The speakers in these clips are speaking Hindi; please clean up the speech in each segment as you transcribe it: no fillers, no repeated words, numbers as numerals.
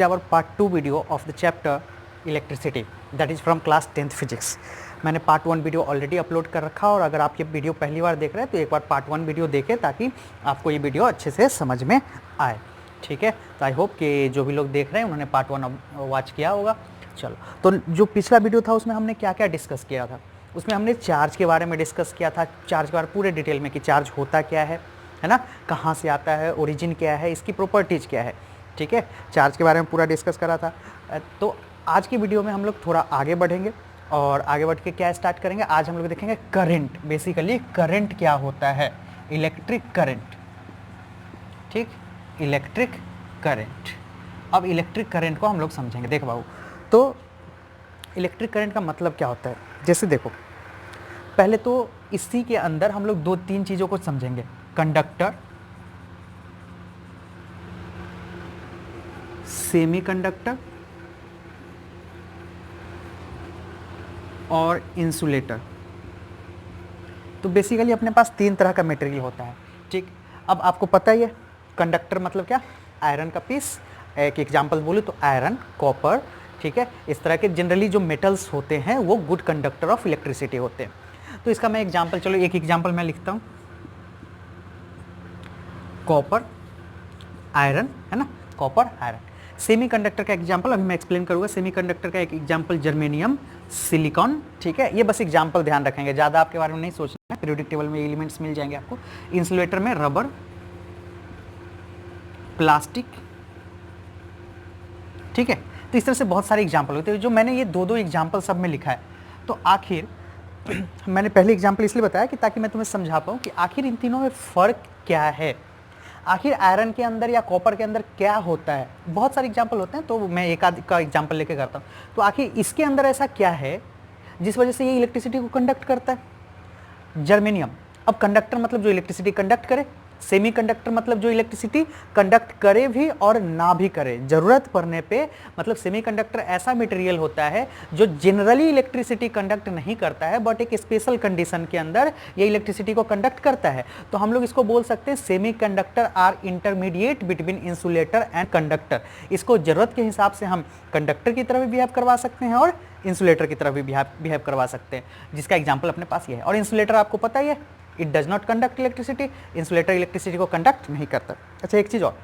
our part 2 video of the chapter electricity, that is from class 10th physics. मैंने पार्ट 1 वीडियो ऑलरेडी अपलोड कर रखा और अगर आप ये वीडियो पहली बार देख रहे हैं तो एक बार पार्ट 1 वीडियो देखें ताकि आपको ये वीडियो अच्छे से समझ में आए। ठीक है, तो आई होप कि जो भी लोग देख रहे हैं उन्होंने पार्ट 1 वॉच किया होगा। चलो, तो जो पिछला वीडियो था उसमें हमने क्या क्या डिस्कस किया था? उसमें हमने चार्ज के बारे में डिस्कस किया था, चार्ज के बारे में पूरे डिटेल में कि चार्ज होता क्या है ना, कहाँ से आता है, ओरिजिन क्या है, इसकी प्रॉपर्टीज़ क्या है। ठीक है, चार्ज के बारे में पूरा डिस्कस करा था। तो आज की वीडियो में हम लोग थोड़ा आगे बढ़ेंगे और आगे बढ़ के क्या स्टार्ट करेंगे, आज हम लोग देखेंगे करंट। बेसिकली करंट क्या होता है, इलेक्ट्रिक करंट। ठीक, इलेक्ट्रिक करंट। अब इलेक्ट्रिक करंट को हम लोग समझेंगे। देख बाबू, तो इलेक्ट्रिक करंट का मतलब क्या होता है, जैसे देखो पहले तो इसी के अंदर हम लोग 2-3 चीज़ों को समझेंगे, कंडक्टर, सेमीकंडक्टर और इंसुलेटर। तो बेसिकली अपने पास 3 तरह का मटेरियल होता है। ठीक, अब आपको पता ही है कंडक्टर मतलब क्या, आयरन का पीस। एक एग्जांपल बोलूँ तो आयरन, कॉपर, ठीक है, इस तरह के जनरली जो मेटल्स होते हैं वो गुड कंडक्टर ऑफ इलेक्ट्रिसिटी होते हैं। तो इसका मैं एग्जांपल, चलो एक एग्जांपल मैं लिखता हूँ, कॉपर, आयरन, है ना, कॉपर, आयरन। सेमीकंडक्टर का एग्जांपल अभी मैं एक्सप्लेन करूंगा। सेमीकंडक्टर का एक एग्जांपल जर्मेनियम, सिलिकॉन। ठीक है, ये बस एग्जांपल ध्यान रखेंगे, ज़्यादा आपके बारे में नहीं सोचना है, पीरियोडिक टेबल में एलिमेंट्स मिल जाएंगे आपको। इंसुलेटर में रबर, प्लास्टिक। ठीक है, तो इस तरह से बहुत सारे एग्जाम्पल होते हैं। जो मैंने ये 2-2 एग्जाम्पल सब में लिखा है, तो आखिर मैंने पहले एग्जाम्पल इसलिए बताया कि ताकि मैं तुम्हें समझा पाऊँ कि आखिर इन तीनों में फ़र्क क्या है, आखिर आयरन के अंदर या कॉपर के अंदर क्या होता है। बहुत सारे एग्जाम्पल होते हैं, तो मैं एक आध का एग्जाम्पल लेके करता हूँ। तो आखिर इसके अंदर ऐसा क्या है जिस वजह से ये इलेक्ट्रिसिटी को कंडक्ट करता है। जर्मेनियम, अब कंडक्टर मतलब जो इलेक्ट्रिसिटी कंडक्ट करे, सेमीकंडक्टर मतलब जो इलेक्ट्रिसिटी कंडक्ट करे भी और ना भी करे, जरूरत पड़ने पे। मतलब सेमीकंडक्टर ऐसा मटेरियल होता है जो जनरली इलेक्ट्रिसिटी कंडक्ट नहीं करता है, बट एक स्पेशल कंडीशन के अंदर ये इलेक्ट्रिसिटी को कंडक्ट करता है। तो हम लोग इसको बोल सकते हैं semiconductor are intermediate between insulator and conductor. इसको जरूरत के हिसाब से हम कंडक्टर की तरह भी बिहेव करवा सकते हैं और इंसुलेटर की तरह भी बिहेव करवा सकते हैं, जिसका एग्जाम्पल अपने पास ये है। और इंसुलेटर आपको पता ही है, it does not conduct electricity. Insulator electricity को कंडक्ट नहीं करता। अच्छा, एक चीज़ और,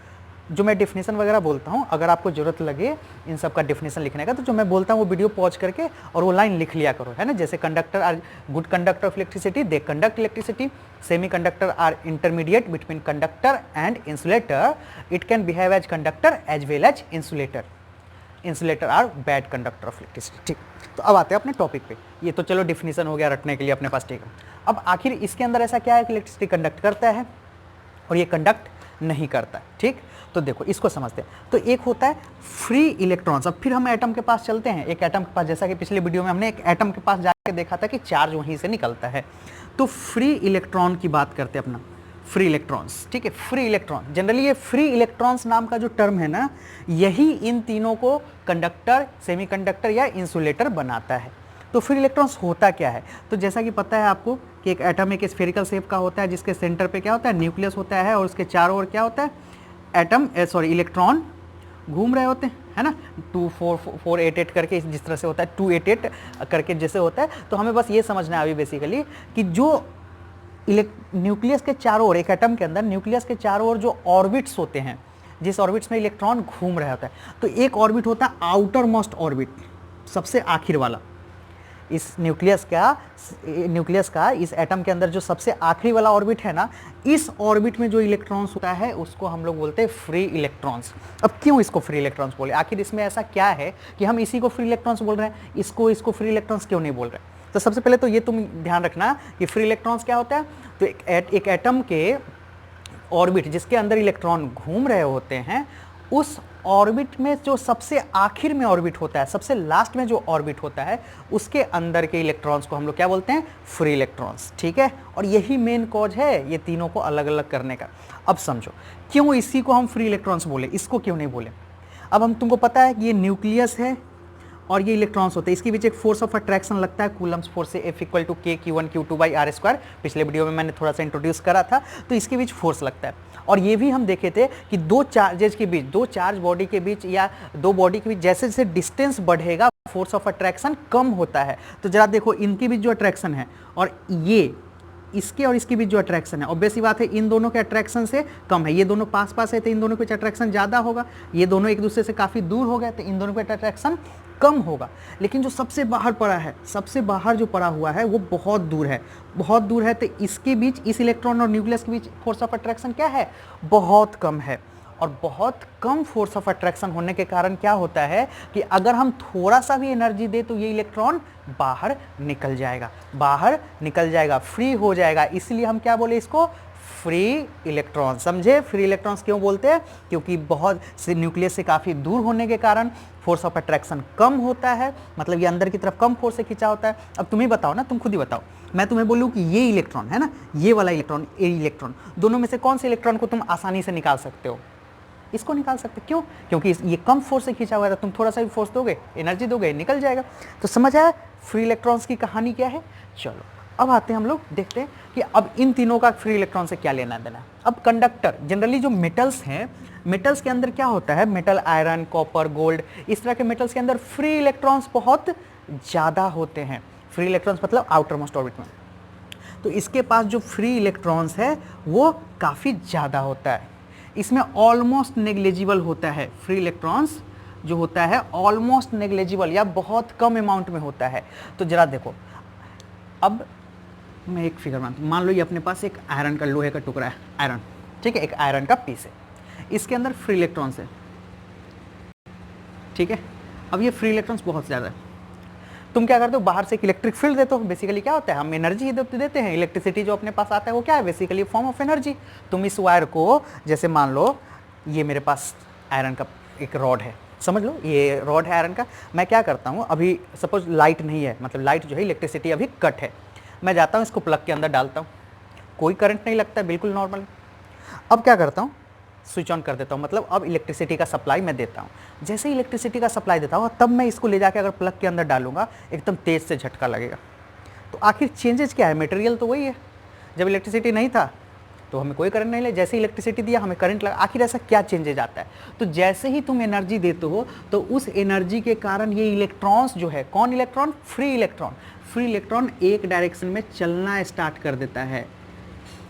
जो मैं डिफिनेशन वगैरह बोलता हूँ, अगर आपको जरूरत लगे इन सब का डिफिनेशन लिखने का, तो जो मैं बोलता हूँ वो वीडियो पॉज करके और वो लाइन लिख लिया करो, है ना। जैसे conductor are good conductor of electricity, they conduct electricity. Semiconductor are intermediate between conductor and insulator, it can behave as conductor as well as insulator. Insulator are bad conductor of electricity. ठीक, तो अब आते हैं अपने टॉपिक पे। ये तो चलो डिफिनेशन हो गया रटने के लिए अपने पास, ठीक है। अब आखिर इसके अंदर ऐसा क्या है कि इलेक्ट्रिसिटी कंडक्ट करता है और ये कंडक्ट नहीं करता है। ठीक, तो देखो इसको समझते हैं। तो एक होता है फ्री इलेक्ट्रॉन्स। अब फिर हम एटम के पास चलते हैं। एक एटम के पास, जैसा कि पिछले वीडियो में हमने एक एटम के पास जाकर देखा था कि चार्ज वहीं से निकलता है। तो फ्री इलेक्ट्रॉन की बात करते हैं अपना, फ्री इलेक्ट्रॉन्स। ठीक है, फ्री इलेक्ट्रॉन, जनरली ये फ्री इलेक्ट्रॉन्स नाम का जो टर्म है ना, यही इन तीनों को कंडक्टर, सेमीकंडक्टर या इंसुलेटर बनाता है। तो फ्री इलेक्ट्रॉन्स होता क्या है, तो जैसा कि पता है आपको कि एक एटम एक स्फेरिकल शेप का होता है, जिसके सेंटर पे क्या होता है, न्यूक्लियस होता है, और उसके चारों ओर क्या होता है, इलेक्ट्रॉन घूम रहे होते हैं, है ना। 2 4 4 8 8 करके जिस तरह से होता है, 288 करके जैसे होता है। तो हमें बस ये समझना है अभी बेसिकली कि जो न्यूक्लियस के चारों ओर, एक एटम के अंदर न्यूक्लियस के चारों ओर जो ऑर्बिट्स होते हैं, जिस ऑर्बिट्स में इलेक्ट्रॉन घूम रहा होता है, तो एक ऑर्बिट होता है आउटर मोस्ट ऑर्बिट, सबसे आखिर वाला। इस न्यूक्लियस का इस एटम के अंदर जो सबसे आखिरी वाला ऑर्बिट है ना, इस ऑर्बिट में जो इलेक्ट्रॉन्स होता है उसको हम लोग बोलते हैं फ्री इलेक्ट्रॉन्स। अब क्यों इसको फ्री इलेक्ट्रॉन्स बोले, आखिर इसमें ऐसा क्या है कि हम इसी को फ्री इलेक्ट्रॉन्स बोल रहे हैं, इसको फ्री इलेक्ट्रॉन्स क्यों नहीं बोल रहे। तो सबसे पहले तो ये तुम ध्यान रखना कि फ्री इलेक्ट्रॉन्स क्या होता है। तो एक एटम के ऑर्बिट जिसके अंदर इलेक्ट्रॉन घूम रहे होते हैं, उस ऑर्बिट में जो सबसे आखिर में ऑर्बिट होता है, सबसे लास्ट में जो ऑर्बिट होता है, उसके अंदर के इलेक्ट्रॉन्स को हम लोग क्या बोलते हैं, फ्री इलेक्ट्रॉन्स। ठीक है, और यही मेन कॉज है ये तीनों को अलग अलग करने का। अब समझो क्यों इसी को हम फ्री इलेक्ट्रॉन्स बोले, इसको क्यों नहीं बोले। अब हम तुमको पता है कि ये न्यूक्लियस है और ये इलेक्ट्रॉन्स होते हैं। इसके बीच एक फोर्स ऑफ अट्रैक्शन लगता है कूलम्स फोर्स से, F equal to K Q1 Q2 by R square. पिछले वीडियो में मैंने थोड़ा सा इंट्रोड्यूस करा था। तो इसके बीच फोर्स लगता है। और ये भी हम देखे थे कि दो चार्जेज के बीच, दो चार्ज बॉडी के बीच या दो बॉडी के बीच जैसे जैसे डिस्टेंस बढ़ेगा फोर्स ऑफ अट्रैक्शन कम होता है। तो जरा देखो इनके बीच जो अट्रैक्शन है और ये इसके और इसके बीच जो अट्रैक्शन है, ऑब्वियस सी बात है इन दोनों के अट्रैक्शन से कम है। ये दोनों पास पास है तो इन दोनों के बीच अट्रैक्शन ज़्यादा होगा। ये दोनों एक दूसरे से काफ़ी दूर हो गए तो इन दोनों के बीच अट्रैक्शन कम होगा। लेकिन जो सबसे बाहर पड़ा है, सबसे बाहर जो पड़ा हुआ है वो बहुत दूर है, बहुत दूर है। तो इसके बीच, इस इलेक्ट्रॉन और न्यूक्लियस के बीच फोर्स ऑफ अट्रैक्शन क्या है? बहुत कम है। और बहुत कम फोर्स ऑफ अट्रैक्शन होने के कारण क्या होता है कि अगर हम थोड़ा सा भी एनर्जी दे तो ये इलेक्ट्रॉन बाहर निकल जाएगा, बाहर निकल जाएगा, फ्री हो जाएगा। इसलिए हम क्या बोले इसको? Free electron. समझे? फ्री इलेक्ट्रॉन्स क्यों बोलते हैं? क्योंकि बहुत से न्यूक्लियस से काफ़ी दूर होने के कारण फोर्स ऑफ अट्रैक्शन कम होता है, मतलब ये अंदर की तरफ कम फोर्स से खींचा होता है। अब तुम ही बताओ ना, तुम खुद ही बताओ, मैं तुम्हें बोलूँ कि ये इलेक्ट्रॉन है ना, ये वाला इलेक्ट्रॉन, ये इलेक्ट्रॉन, दोनों में से कौन से इलेक्ट्रॉन को तुम आसानी से निकाल सकते हो? इसको निकाल सकते। क्यों? क्योंकि ये कम फोर्स से खींचा हुआ है। तुम थोड़ा सा भी फोर्स दोगे, एनर्जी दोगे, निकल जाएगा। तो समझ आया फ्री इलेक्ट्रॉन्स की कहानी क्या है? चलो अब आते हैं हम लोग, देखते हैं कि अब इन तीनों का फ्री इलेक्ट्रॉन से क्या लेना देना। अब कंडक्टर, जनरली जो मेटल्स हैं, मेटल्स के अंदर क्या होता है, मेटल आयरन, कॉपर, गोल्ड, इस तरह के मेटल्स के अंदर फ्री इलेक्ट्रॉन्स बहुत ज़्यादा होते हैं। फ्री इलेक्ट्रॉन्स मतलब आउटर मोस्ट ऑर्बिट में। तो इसके पास जो फ्री इलेक्ट्रॉन्स है वो काफ़ी ज़्यादा होता है। इसमें ऑलमोस्ट नेग्लिजिबल होता है। फ्री इलेक्ट्रॉन्स जो होता है ऑलमोस्ट नेग्लिजिबल या बहुत कम अमाउंट में होता है। तो जरा देखो, अब मैं एक फिगर मान लो ये अपने पास एक आयरन का, लोहे का टुकड़ा है, आयरन, ठीक है, एक आयरन का पीस है, इसके अंदर फ्री इलेक्ट्रॉन्स है, ठीक है। अब ये फ्री इलेक्ट्रॉन्स बहुत ज़्यादा है। तुम क्या करते हो? बाहर से एक इलेक्ट्रिक फील्ड देते हो। बेसिकली क्या होता है, हम एनर्जी देते हैं। इलेक्ट्रिसिटी जो अपने पास आता है वो क्या है? Basically form of energy. तुम इस वायर को, जैसे मान लो ये मेरे पास आयरन का एक रॉड है, समझ लो ये रॉड है आयरन का। मैं क्या करता हूँ, अभी सपोज लाइट नहीं है, मतलब लाइट जो है, इलेक्ट्रिसिटी अभी कट है, मैं जाता हूँ इसको प्लग के अंदर डालता हूँ, कोई करंट नहीं लगता है, बिल्कुल नॉर्मल। अब क्या करता हूँ, स्विच ऑन कर देता हूँ, मतलब अब इलेक्ट्रिसिटी का सप्लाई मैं देता हूँ। जैसे ही इलेक्ट्रिसिटी का सप्लाई देता हूँ तब मैं इसको ले जाके अगर प्लग के अंदर डालूंगा, एकदम तेज़ से झटका लगेगा। तो आखिर चेंजेस क्या है? मटेरियल तो वही है। जब इलेक्ट्रिसिटी नहीं था तो हमें कोई करंट नहीं लगा, जैसे इलेक्ट्रिसिटी दिया हमें करंट लगा। आखिर ऐसा क्या चेंजेज आता है? तो जैसे ही तुम एनर्जी देते हो तो उस एनर्जी के कारण ये इलेक्ट्रॉन्स जो है, कौन electron? Free electron. Free electron एक डायरेक्शन में चलना स्टार्ट कर देता है,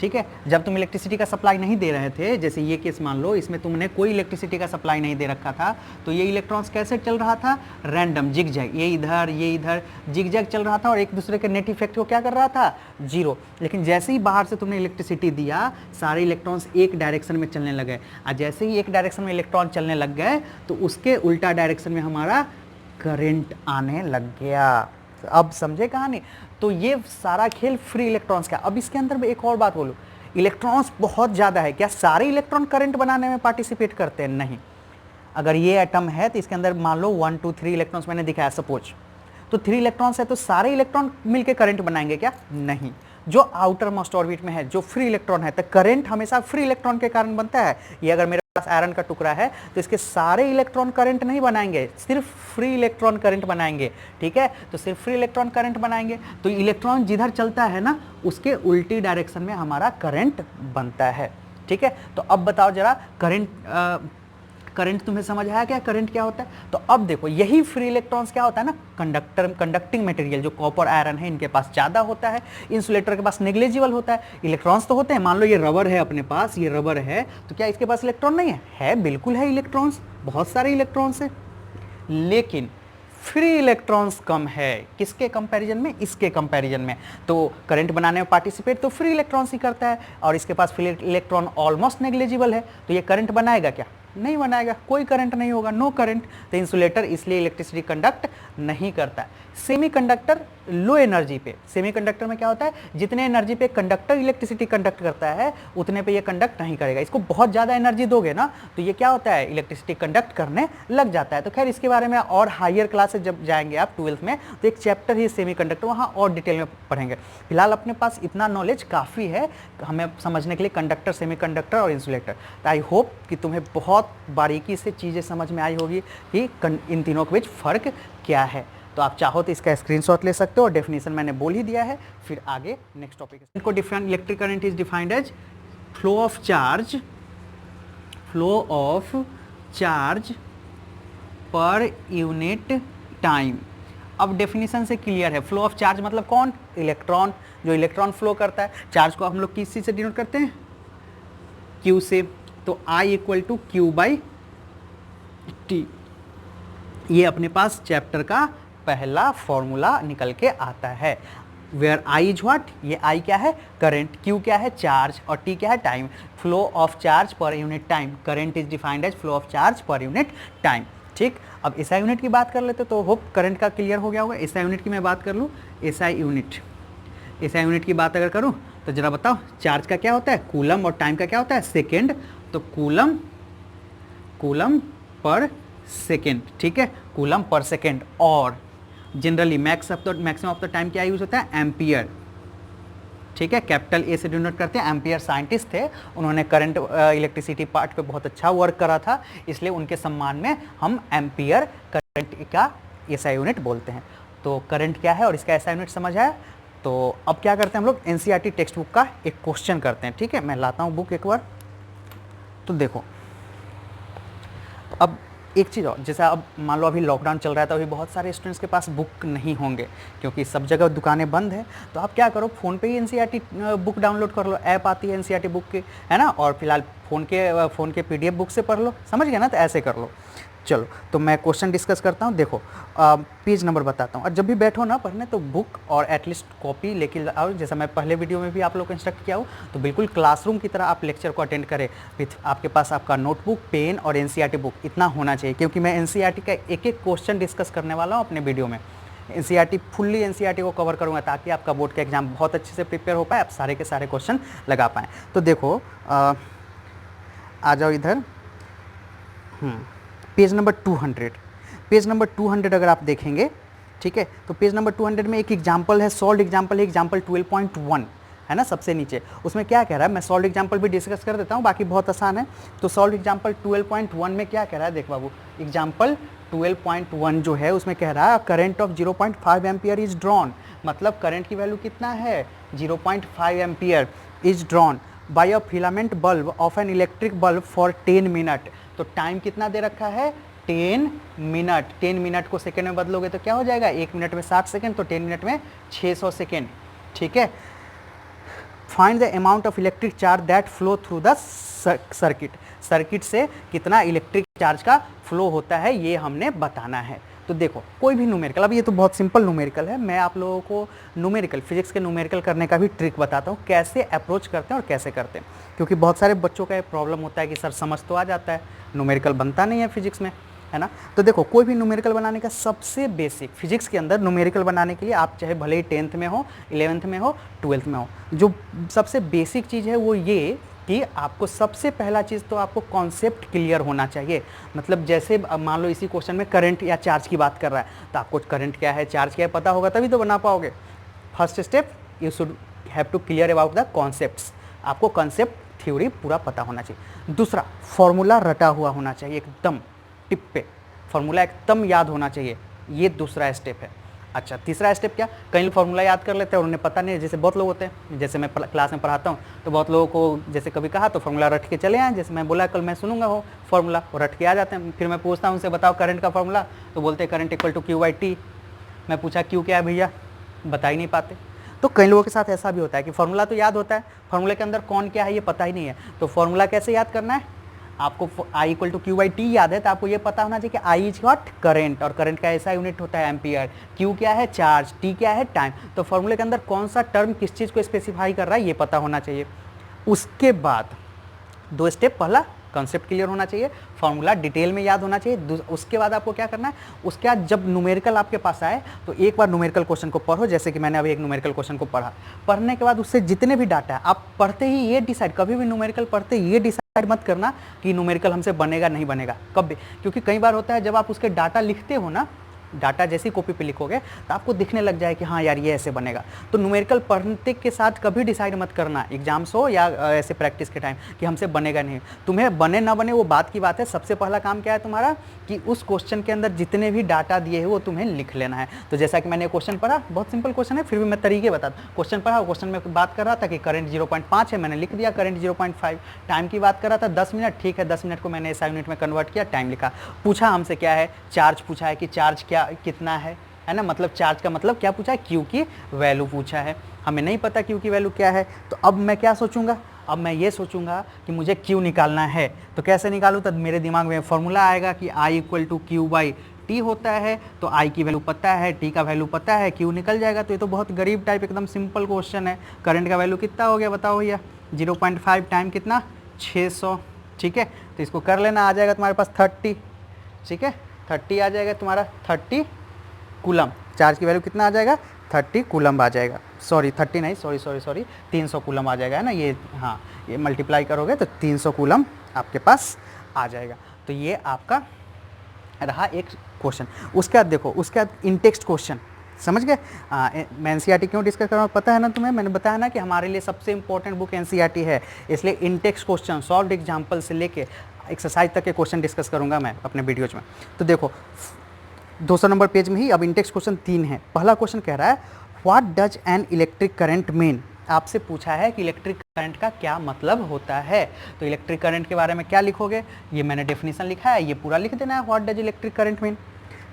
ठीक है। जब तुम इलेक्ट्रिसिटी का सप्लाई नहीं दे रहे थे, जैसे ये केस मान लो, इसमें तुमने कोई इलेक्ट्रिसिटी का सप्लाई नहीं दे रखा था, तो ये इलेक्ट्रॉन्स कैसे चल रहा था? रैंडम, जिगजैग, ये इधर जिगजैग चल रहा था और एक दूसरे के नेट इफेक्ट को क्या कर रहा था? जीरो। लेकिन जैसे ही बाहर से तुमने इलेक्ट्रिसिटी दिया, सारे इलेक्ट्रॉन्स एक डायरेक्शन में चलने लगे। और जैसे ही एक डायरेक्शन में इलेक्ट्रॉन चलने लग गए तो उसके उल्टा डायरेक्शन में हमारा करंट आने लग गया। अब समझे कहानी? तो ये सारा खेल फ्री इलेक्ट्रॉन्स का। अब इसके अंदर मैं एक और बात बोलूँ, इलेक्ट्रॉन्स बहुत ज़्यादा है। क्या सारे इलेक्ट्रॉन करंट बनाने में पार्टिसिपेट करते हैं? नहीं। अगर ये एटम है तो इसके अंदर मान लो 1 2 3 इलेक्ट्रॉन्स मैंने दिखाया सपोज, तो 3 इलेक्ट्रॉन्स है तो सारे इलेक्ट्रॉन मिलकर करंट बनाएंगे क्या? नहीं। जो आउटर मोस्ट ऑर्बिट में है, जो फ्री इलेक्ट्रॉन है, तो करंट हमेशा फ्री इलेक्ट्रॉन के कारण बनता है। ये अगर मेरे पास आयरन का टुकड़ा है तो इसके सारे इलेक्ट्रॉन करंट नहीं बनाएंगे, सिर्फ फ्री इलेक्ट्रॉन करंट बनाएंगे, ठीक है। तो सिर्फ फ्री इलेक्ट्रॉन करंट बनाएंगे तो इलेक्ट्रॉन जिधर चलता है ना, उसके उल्टी डायरेक्शन में हमारा करंट बनता है, ठीक है। तो अब बताओ जरा, करंट तुम्हें समझ आया क्या? करंट क्या होता है? तो अब देखो, यही फ्री इलेक्ट्रॉन्स क्या होता है ना, कंडक्टिंग मटेरियल जो कॉपर आयरन है, इनके पास ज़्यादा होता है, इंसुलेटर के पास नेग्लिजिबल होता है। इलेक्ट्रॉन्स तो होते हैं, मान लो ये रबर है अपने पास, ये रबर है, तो क्या इसके पास इलेक्ट्रॉन नहीं है? है, बिल्कुल है इलेक्ट्रॉन्स, बहुत सारे इलेक्ट्रॉन्स है। लेकिन फ्री इलेक्ट्रॉन्स कम है, किसके कंपैरिजन में? इसके कंपैरिजन में। तो करंट बनाने में पार्टिसिपेट तो फ्री इलेक्ट्रॉन्स ही करता है, और इसके पास फ्री इलेक्ट्रॉन ऑलमोस्ट नेग्लिजिबल है, तो ये करंट बनाएगा क्या? नहीं बनाएगा, कोई करंट नहीं होगा, नो करंट। तो इंसुलेटर इसलिए इलेक्ट्रिसिटी कंडक्ट नहीं करता है। सेमीकंडक्टर लो एनर्जी पे, सेमीकंडक्टर में क्या होता है, जितने एनर्जी पे कंडक्टर इलेक्ट्रिसिटी कंडक्ट करता है उतने पे ये कंडक्ट नहीं करेगा। इसको बहुत ज़्यादा एनर्जी दोगे ना तो ये क्या होता है, इलेक्ट्रिसिटी कंडक्ट करने लग जाता है। तो खैर इसके बारे में और हायर क्लासेस जब जाएंगे आप 12th में तो एक चैप्टर ही सेमीकंडक्टर, वहाँ और डिटेल में पढ़ेंगे। फिलहाल अपने पास इतना नॉलेज काफ़ी है हमें समझने के लिए कंडक्टर, सेमीकंडक्टर और इंसुलेटर। तो आई होप कि तुम्हें बहुत बहुत बारीकी से चीज़ें समझ में आई होगी कि इन तीनों के बीच फ़र्क क्या है। तो आप चाहो तो इसका स्क्रीनशॉट ले सकते हो और डेफिनेशन मैंने बोल ही दिया है। फिर आगे नेक्स्ट टॉपिक इनको define electric current is defined as flow of charge per unit time. अब डेफिनेशन से क्लियर है, फ्लो ऑफ चार्ज मतलब कौन, इलेक्ट्रॉन, जो इलेक्ट्रॉन फ्लो करता है। चार्ज को हम लोग किस चीज़ से डिनोट करते हैं, Q से। तो I equal to Q by T, ये अपने पास चैप्टर का पहला फॉर्मूला निकल के आता है। वेयर I इज व्हाट, ये I क्या है, करंट, Q क्या है, चार्ज, और T क्या है, time. Flow of charge per unit time, current is defined as flow of charge per unit time. ठीक, अब एसआई यूनिट की बात कर लेते तो होप करंट का क्लियर हो गया होगा। एसआई यूनिट की मैं बात कर लूँ, एसआई यूनिट की बात अगर करूँ तो जरा बताओ, चार्ज का क्या होता है, कूलम, और टाइम का क्या होता है, सेकेंड। तो कूलम पर सेकेंड, ठीक है, कूलम पर सेकेंड। और generally maximum of the time क्या यूज होता है, एम्पियर, ठीक है, कैपिटल ए से डिनोट करते हैं। एम्पियर साइंटिस्ट थे, उन्होंने करंट इलेक्ट्रिसिटी पार्ट पे बहुत अच्छा वर्क करा था, इसलिए उनके सम्मान में हम एम्पियर करंट का एसआई यूनिट बोलते हैं। तो करंट क्या है और इसका एसआई यूनिट समझ आया। तो अब क्या करते हैं हम लोग, एनसीईआरटी टेक्स्ट बुक का एक क्वेश्चन करते हैं। ठीक है, मैं लाता हूँ बुक एक बार। तो देखो, अब एक चीज़ और, जैसा अब मान लो अभी लॉकडाउन चल रहा है तो अभी बहुत सारे स्टूडेंट्स के पास बुक नहीं होंगे क्योंकि सब जगह दुकानें बंद है। तो आप क्या करो, फ़ोन पे ही एनसीईआरटी बुक डाउनलोड कर लो, ऐप आती है एनसीईआरटी बुक की, है ना, और फिलहाल फ़ोन के पीडीएफ बुक से पढ़ लो, समझ गए ना, तो ऐसे कर लो। चलो, तो मैं क्वेश्चन डिस्कस करता हूँ। देखो, पेज नंबर बताता हूँ, और जब भी बैठो ना पढ़ने तो बुक और एटलीस्ट कॉपी लेके आओ। जैसा मैं पहले वीडियो में भी आप लोग को इंस्ट्रक्ट किया हूँ, तो बिल्कुल क्लासरूम की तरह आप लेक्चर को अटेंड करें विथ आपके पास आपका नोटबुक, पेन और एनसीईआरटी बुक, इतना होना चाहिए। क्योंकि मैं एनसीईआरटी का एक एक क्वेश्चन डिस्कस करने वाला हूँ अपने वीडियो में। फुल्ली एनसीईआरटी को कवर करूँगा ताकि आपका बोर्ड का एग्जाम बहुत अच्छे से प्रिपेयर हो पाए, आप सारे के सारे क्वेश्चन लगा पाएँ। तो देखो, आ जाओ इधर, पेज नंबर 200 अगर आप देखेंगे, ठीक है, तो पेज नंबर 200 में एक एग्जाम्पल है, सॉल्व एग्जाम्पल है, एग्जाम्पल 12.1 है ना, सबसे नीचे। उसमें क्या कह रहा है, मैं सॉल्व एग्जाम्पल भी डिस्कस कर देता हूँ, बाकी बहुत आसान है। तो सॉल्व एग्जाम्पल 12.1 में क्या कह रहा है, देख बाबू, एग्जाम्पल 12.1 जो है उसमें कह रहा है current of 0.5 ampere is drawn, मतलब करंट की वैल्यू कितना है, 0.5 ampere is drawn by a filament bulb of an electric bulb for 10 minute. तो टाइम कितना दे रखा है, 10 मिनट। 10 मिनट को सेकेंड में बदलोगे तो क्या हो जाएगा, 1 मिनट में 60 सेकेंड, तो 10 मिनट में 600 सेकेंड, ठीक है। Find the amount of electric charge that flow through the circuit से कितना इलेक्ट्रिक चार्ज का फ्लो होता है, ये हमने बताना है। तो देखो, कोई भी न्यूमेरिकल, अब ये तो बहुत सिंपल न्यूमेरिकल है, मैं आप लोगों को न्यूमेरिकल, फिजिक्स के न्यूमेरिकल करने का भी ट्रिक बताता हूँ, कैसे अप्रोच करते हैं और कैसे करते हैं। क्योंकि बहुत सारे बच्चों का ये प्रॉब्लम होता है कि सर समझ तो आ जाता है, न्यूमेरिकल बनता नहीं है फिजिक्स में, है ना। तो देखो, कोई भी न्यूमेरिकल बनाने का सबसे बेसिक, फिजिक्स के अंदर न्यूमेरिकल बनाने के लिए आप चाहे भले ही 10th में हो, 11th में हो, 12th में हो, जो सबसे बेसिक चीज़ है वो ये कि आपको सबसे पहला चीज़ तो आपको कॉन्सेप्ट क्लियर होना चाहिए। मतलब जैसे मान लो इसी क्वेश्चन में करंट या चार्ज की बात कर रहा है, तो आपको करंट क्या है, चार्ज क्या है पता होगा, तभी तो बना पाओगे। First step, you should have to clear about the concepts, आपको कॉन्सेप्ट थ्योरी पूरा पता होना चाहिए। दूसरा, फॉर्मूला रटा हुआ होना चाहिए, एकदम टिप पे फॉर्मूला एकदम याद होना चाहिए, ये दूसरा स्टेप है। अच्छा, तीसरा स्टेप क्या, कई लोग फॉर्मूला याद कर लेते हैं और उन्हें पता नहीं है। जैसे बहुत लोग होते हैं, जैसे मैं क्लास में पढ़ाता हूँ तो बहुत लोगों को जैसे कभी कहा तो फॉर्मूला रट के चले आए, जैसे मैं बोला कल मैं सुनूंगा हो फॉर्मूला, वो रट के आ जाते हैं। फिर मैं पूछता हूँ उनसे, बताओ करंट का फॉर्मूला, तो बोलते हैं current equal to Q by T. मैं पूछा क्यू क्या है भैया, बता ही नहीं पाते। तो कई लोगों के साथ ऐसा भी होता है कि फॉर्मूला तो याद होता है, फॉर्मूले के अंदर कौन क्या है ये पता ही नहीं है। तो फॉर्मूला कैसे याद करना है, आपको I equal to Q by T याद है, तो आपको ये पता होना चाहिए कि I इज व्हाट, करंट, और करंट का ऐसा यूनिट होता है एम्पियर, Q क्या है, चार्ज, T क्या है, टाइम। तो फॉर्मूले के अंदर कौन सा टर्म किस चीज़ को स्पेसिफाई कर रहा है ये पता होना चाहिए। उसके बाद 2 स्टेप, पहला कॉन्सेप्ट क्लियर होना चाहिए, फॉर्मूला डिटेल में याद होना चाहिए। उसके बाद आपको क्या करना है, उसके बाद जब न्यूमेरिकल आपके पास आए तो एक बार न्यूमेरिकल क्वेश्चन को पढ़ो, जैसे कि मैंने अभी एक न्यूमेरिकल क्वेश्चन को पढ़ा। पढ़ने के बाद उससे जितने भी डाटा है, आप पढ़ते ही ये डिसाइड, कभी भी न्यूमेरिकल पढ़ते ये डिसाइड मत करना कि न्यूमेरिकल हमसे बनेगा नहीं बनेगा, कब भी। क्योंकि कई बार होता है जब आप उसके डाटा लिखते हो ना, डाटा जैसी कॉपी पे लिखोगे तो आपको दिखने लग जाए कि हाँ यार ये ऐसे बनेगा। तो न्यूमेरिकल पढ़ने के साथ कभी डिसाइड मत करना एग्जाम्स हो या ऐसे प्रैक्टिस के टाइम कि हमसे बनेगा नहीं। तुम्हें बने ना बने वो बात की बात है, सबसे पहला काम क्या है तुम्हारा कि उस क्वेश्चन के अंदर जितने भी डाटा दिए हैं वो तुम्हें लिख लेना है। तो जैसा कि मैंने क्वेश्चन पढ़ा, बहुत सिंपल क्वेश्चन है, फिर भी मैं तरीके बता दूँ। क्वेश्चन पढ़ा, क्वेश्चन में बात कर रहा था कि करंट 0.5 है, मैंने लिख दिया करंट 0.5। टाइम की बात कर रहा था 10 मिनट, ठीक है 10 मिनट को मैंने SI यूनिट में कन्वर्ट किया, टाइम लिखा। पूछा हमसे क्या है, चार्ज पूछा है कि चार्ज क्या कितना है ना, मतलब चार्ज का मतलब क्या पूछा है, क्यू की वैल्यू पूछा है। हमें नहीं पता क्यू की वैल्यू क्या है, तो अब मैं क्या सोचूंगा, अब मैं ये सोचूंगा कि मुझे क्यू निकालना है। तो कैसे निकालूँ, तो मेरे दिमाग में फॉर्मूला आएगा कि I = Q/T होता है। तो I की वैल्यू पता है, T का वैल्यू पता है, Q निकल जाएगा। तो ये तो बहुत गरीब टाइप एकदम सिंपल क्वेश्चन है। करंट का वैल्यू कितना हो गया बताओ भैया, 0.5, टाइम कितना 600, ठीक है। तो इसको कर लेना, आ जाएगा तुम्हारे पास 30, ठीक है 30 आ जाएगा तुम्हारा, 30 कूलम। चार्ज की वैल्यू कितना आ जाएगा, 30 कूलम आ जाएगा, सॉरी 30 नहीं, सॉरी 300 कूलम आ जाएगा, है ना ये, हाँ ये मल्टीप्लाई करोगे तो 300 कूलम आपके पास आ जाएगा। तो ये आपका रहा एक क्वेश्चन। उसके बाद देखो, उसके बाद इनटेक्स्ट क्वेश्चन, समझ गए। मैं एनसीईआरटी क्यों डिस्कस कर रहा हूँ पता है ना तुम्हें, मैंने बताया ना कि हमारे लिए सबसे इंपॉर्टेंट बुक एनसीईआरटी है, इसलिए इनटेक्स्ट क्वेश्चन सॉल्व्ड एग्जाम्पल से लेके एक्सरसाइज तक के क्वेश्चन डिस्कस करूंगा मैं अपने वीडियोज में। तो देखो 200 नंबर पेज में ही अब इंटेक्स्ट क्वेश्चन 3 है। पहला क्वेश्चन कह रहा है what does an electric current mean. आपसे पूछा है कि इलेक्ट्रिक करंट का क्या मतलब होता है। तो इलेक्ट्रिक करंट के बारे में क्या लिखोगे, ये मैंने डेफिनेशन लिखा है, ये पूरा लिख देना है, what does electric current mean.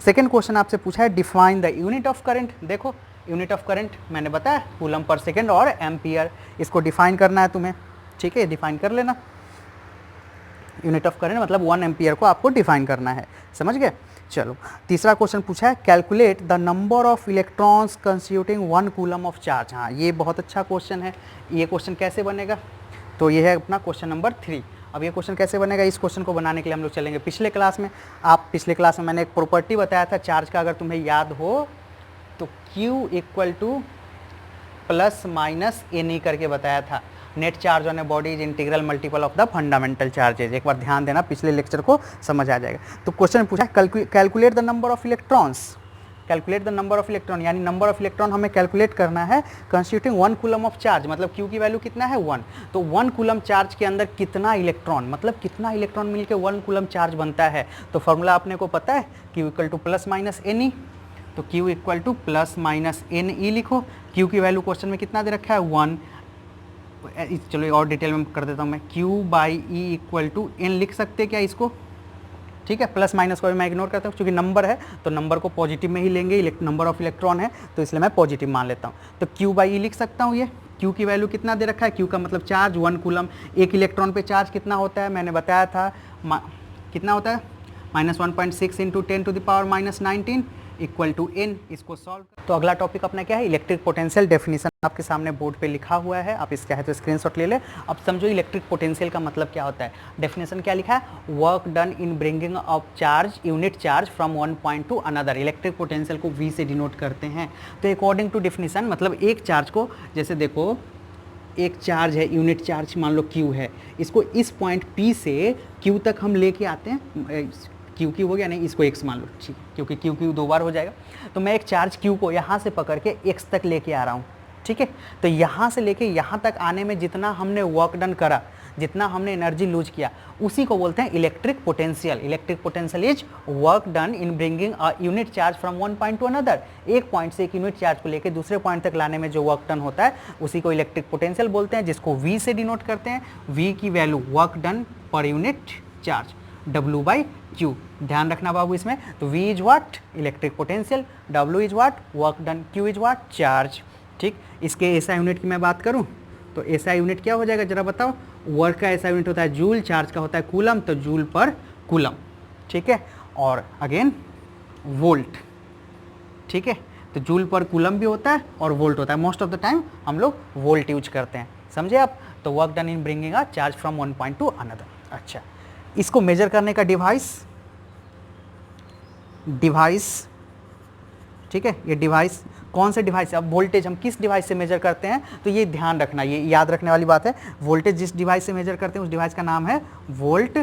Second question आपसे पूछा है define the unit of current. देखो यूनिट ऑफ करंट मैंने बताया कूलम पर सेकेंड और एम्पियर, इसको डिफाइन करना है तुम्हें, ठीक है डिफाइन कर लेना। यूनिट ऑफ करंट मतलब 1 एम्पियर को आपको डिफाइन करना है, समझ गए। चलो तीसरा क्वेश्चन पूछा है calculate the number of electrons constituting 1 coulomb of charge. हाँ ये बहुत अच्छा क्वेश्चन है। ये क्वेश्चन कैसे बनेगा, तो ये है अपना क्वेश्चन नंबर 3। अब ये क्वेश्चन कैसे बनेगा, इस क्वेश्चन को बनाने के लिए हम लोग चलेंगे पिछले क्लास में। आप पिछले क्लास में मैंने एक प्रॉपर्टी बताया था चार्ज का, अगर तुम्हें याद हो तो Q = ± NE करके बताया था। Net charge on a body is integral multiple of the fundamental charges. एक बार ध्यान देना, पिछले लेक्चर को समझ आ जाएगा। तो क्वेश्चन पूछा calculate the number of electrons. Calculate the number of electron, यानी नंबर ऑफ इलेक्ट्रॉन हमें कैलकुलेट करना है कंस्टिट्यूटिंग 1 कूलम ऑफ चार्ज, मतलब Q की वैल्यू कितना है 1। तो 1 कूलम चार्ज के अंदर कितना इलेक्ट्रॉन, मतलब कितना इलेक्ट्रॉन मिलकर 1 कूलम चार्ज बनता है। तो फॉर्मूला आपने को पता है Q = ±NE। तो Q = ±NE लिखो। Q की वैल्यू क्वेश्चन में कितना दे रखा है 1। चलो और डिटेल में कर देता हूँ मैं, Q/E = N लिख सकते हैं क्या इसको, ठीक है। प्लस माइनस को भी मैं इग्नोर करता हूँ क्योंकि नंबर है तो नंबर को पॉजिटिव में ही लेंगे, नंबर ऑफ इलेक्ट्रॉन है तो इसलिए मैं पॉजिटिव मान लेता हूँ। तो Q/E लिख सकता हूँ। ये Q की वैल्यू कितना दे रखा है, Q का मतलब चार्ज 1 कूलम। एक इलेक्ट्रॉन पे चार्ज कितना होता है मैंने बताया था, कितना होता है -1.6 × 10⁻⁻19 = N। इसको सॉल्व कर। तो अगला टॉपिक अपना क्या है, इलेक्ट्रिक पोटेंशियल। डेफिनेशन आपके सामने बोर्ड पे लिखा हुआ है, आप इसका है तो स्क्रीनशॉट ले ले। अब समझो इलेक्ट्रिक पोटेंशियल का मतलब क्या होता है। डेफिनेशन क्या लिखा है, work done in bringing of charge unit charge from one point two another. Electric potential को V से डिनोट करते हैं। तो अकॉर्डिंग टू डेफिनेशन मतलब एक चार्ज को, जैसे देखो एक चार्ज है यूनिट चार्ज मान लो Q है, इसको इस पॉइंट P से Q तक हम लेके आते हैं, Q हो गया नहीं, इसको X मान लो, ठीक है क्योंकि Q 2 बार हो जाएगा। तो मैं एक चार्ज Q को यहाँ से पकड़ के X तक लेके आ रहा हूँ, ठीक है। तो यहाँ से लेके यहाँ तक आने में जितना हमने वर्क डन करा, जितना हमने एनर्जी लूज किया, उसी को बोलते हैं electric potential. Electric potential is work done in bringing a unit charge from one point two another. एक पॉइंट से एक यूनिट चार्ज को लेकर दूसरे पॉइंट तक लाने में जो वर्क डन होता है उसी को इलेक्ट्रिक पोटेंशियल बोलते हैं, जिसको V से डिनोट करते हैं। V की value work done per unit charge, W/Q। ध्यान रखना बाबू इसमें। तो V is what, electric potential, W is what, work done, Q is what, charge, ठीक। इसके SI यूनिट की मैं बात करूं तो SI यूनिट क्या हो जाएगा जरा बताओ। वर्क का SI यूनिट होता है जूल, चार्ज का होता है कूलम, तो जूल पर कूलम, ठीक है। और अगेन वोल्ट, ठीक है। तो जूल पर कूलम भी होता है और वोल्ट होता है। मोस्ट ऑफ द टाइम हम लोग वोल्ट यूज करते हैं, समझे आप। तो work done in bringing a charge from one point two another. अच्छा, इसको मेजर करने का डिवाइस, ठीक है। ये डिवाइस कौन से डिवाइस है, अब वोल्टेज हम किस डिवाइस से मेजर करते हैं तो ये ध्यान रखना, ये याद रखने वाली बात है। वोल्टेज जिस डिवाइस से मेजर करते हैं उस डिवाइस का नाम है वोल्ट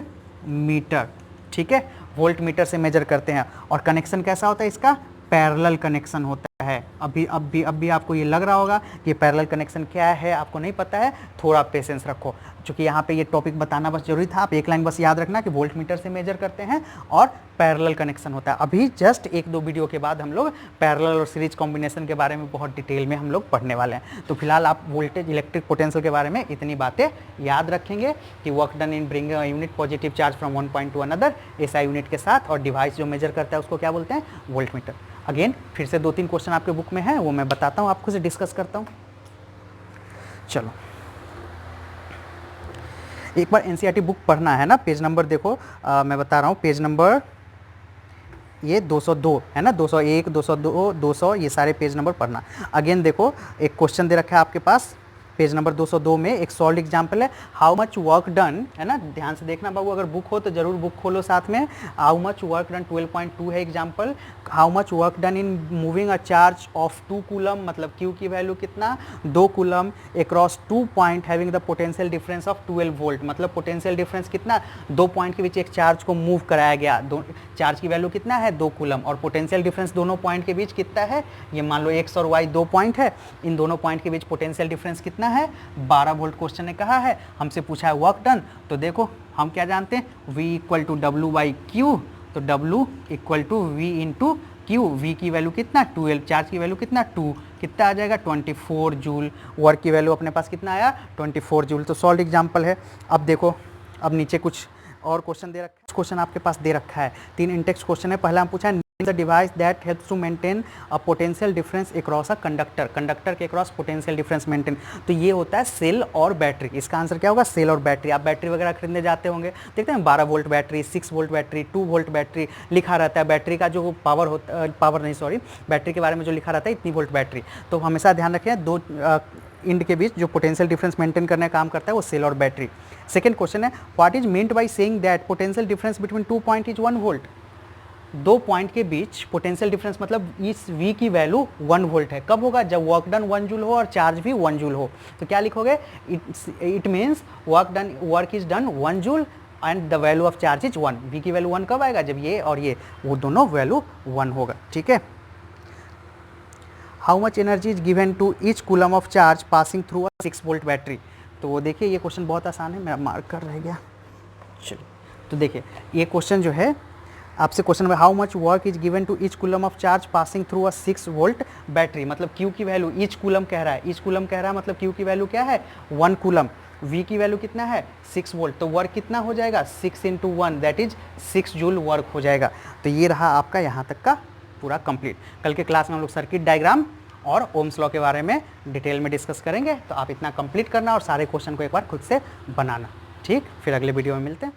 मीटर, ठीक है। वोल्ट मीटर से मेजर करते हैं। और कनेक्शन कैसा होता है इसका, पैरेलल कनेक्शन होता है। अभी आपको ये लग रहा होगा कि पैरेलल कनेक्शन क्या है, आपको नहीं पता है, थोड़ा पेशेंस रखो, क्योंकि यहाँ पे ये टॉपिक बताना बस जरूरी था। आप एक लाइन बस याद रखना कि वोल्ट मीटर से मेजर करते हैं और पैरेलल कनेक्शन होता है। अभी जस्ट 1-2 वीडियो के बाद हम लोग पैरेलल और सीरीज कॉम्बिनेशन के बारे में बहुत डिटेल में हम लोग पढ़ने वाले हैं। तो फिलहाल आप वोल्टेज इलेक्ट्रिक पोटेंशियल के बारे में इतनी बातें याद रखेंगे कि work done in bring unit positive charge from one point two another SI unit के साथ, और डिवाइस जो मेजर करता है उसको क्या बोलते हैं, वोल्ट मीटर। अगेन फिर से 2-3 क्वेश्चन आपके बुक में है, वो मैं बताता हूँ, आपको से डिस्कस करता हूँ। चलो एक बार एनसीईआरटी बुक पढ़ना है ना, पेज नंबर देखो, मैं बता रहा हूँ, पेज नंबर ये 202 है ना, 201, 202, 200, ये सारे पेज नंबर पढ़ना। अगेन देखो एक क्वेश्चन दे रखा है आपके पास पेज नंबर 202 में, एक सॉल्व एग्जाम्पल है, हाउ मच वर्क डन, है ना, ध्यान से देखना बाबू, अगर बुक हो तो जरूर बुक खोलो साथ में। हाउ मच वर्क डन 12.2 है example. How much work done in moving a charge of 2 coulomb, मतलब Q की वैल्यू कितना, 2 coulomb across 2 point having the potential difference of 12 volt, मतलब पोटेंशियल डिफरेंस कितना, 2 पॉइंट के बीच एक चार्ज को मूव कराया गया, चार्ज की वैल्यू कितना है, 2 कूलम, और पोटेंशियल डिफरेंस दोनों पॉइंट के बीच कितना है, ये मान लो x और y 2 पॉइंट है, इन दोनों पॉइंट के बीच पोटेंशियल डिफरेंस कितना है, 12 वोल्ट क्वेश्चन ने कहा है, हमसे पूछा है वर्क डन। तो देखो हम क्या जानते हैं, V equal to W by Q, तो W equal to V into Q, V की वैल्यू कितना 12, चार्ज की वैल्यू कितना 2, कितना आ जाएगा 24 जूल, वर्क की वैल्यू अपने पास कितना आया 24 जूल। तो सॉल्व एग्जाम्पल है। अब देखो, अब नीचे कुछ और क्वेश्चन दे रखा है, क्वेश्चन आपके पास दे रखा है, 3 इंटेक्स क्वेश्चन है। पहला हम पूछा है the device that helps to maintain a potential difference across a conductor, conductor के अक्रॉस पोटेंशियल डिफरेंस मेंटेन, तो ये होता है सेल और बैटरी। इसका आंसर क्या होगा, सेल और बैटरी। आप बैटरी वगैरह खरीदने जाते होंगे, देखते हैं 12 volt battery, 6 volt battery, 2 volt battery लिखा रहता है, बैटरी का जो पावर होता बैटरी के बारे में जो लिखा रहता है इतनी वोल्ट बैटरी। तो हमेशा ध्यान रखें, दो इंड के बीच जो पोटेंशियल डिफरेंस मेंटेन करने का काम करता है वो सेल और बैटरी। सेकंड क्वेश्चन है, what is meant by saying that potential difference between 2 point is 1 volt, 2 point के बीच पोटेंशियल डिफरेंस मतलब इस V की वैल्यू 1 वोल्ट है। कब होगा, जब वर्क डन 1 जूल हो और चार्ज भी 1 जूल हो। तो क्या लिखोगे, it means work is done 1 joule and the value of charge is 1। V की वैल्यू 1 कब आएगा, जब ये और ये वो दोनों वैल्यू 1 होगा। ठीक है। How much energy is given to each coulomb of charge passing through a 6 volt battery. तो देखिए ये क्वेश्चन बहुत आसान है, मेरा मार्क कर रह गया। चलिए तो देखिए ये क्वेश्चन जो है आपसे, क्वेश्चन में how much work is given to each coulomb of charge passing through a 6 volt battery, मतलब Q की वैल्यू, ईच कूलम कह रहा है, ईच कूलम कह रहा है मतलब Q की वैल्यू क्या है 1 कूलम, V की वैल्यू कितना है 6 वोल्ट, तो वर्क कितना हो जाएगा 6 × 1 दैट इज 6 जूल वर्क हो जाएगा। तो ये रहा आपका यहाँ तक का पूरा कंप्लीट। कल के क्लास में हम लोग सर्किट डायग्राम और ओम्स लॉ के बारे में डिटेल में डिस्कस करेंगे, तो आप इतना कंप्लीट करना और सारे क्वेश्चन को एक बार खुद से बनाना। ठीक, फिर अगले वीडियो में मिलते हैं।